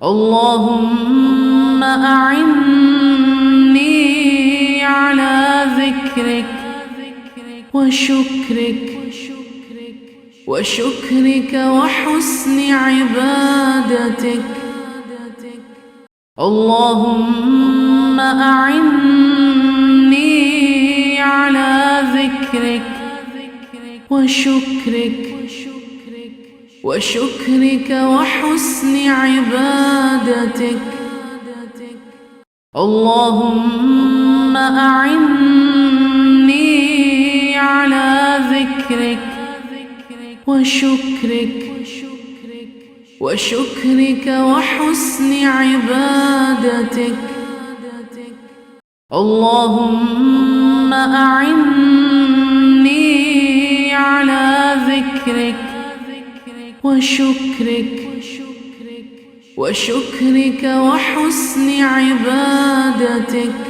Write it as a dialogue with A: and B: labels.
A: اللهم أعني على ذكرك وشكرك وحسن عبادتك. اللهم أعني على ذكرك وشكرك وحسن عبادتك. اللهم أعني على ذكرك وشكرك وحسن عبادتك. اللهم أعني على ذكرك وشكرك وحسن عبادتك.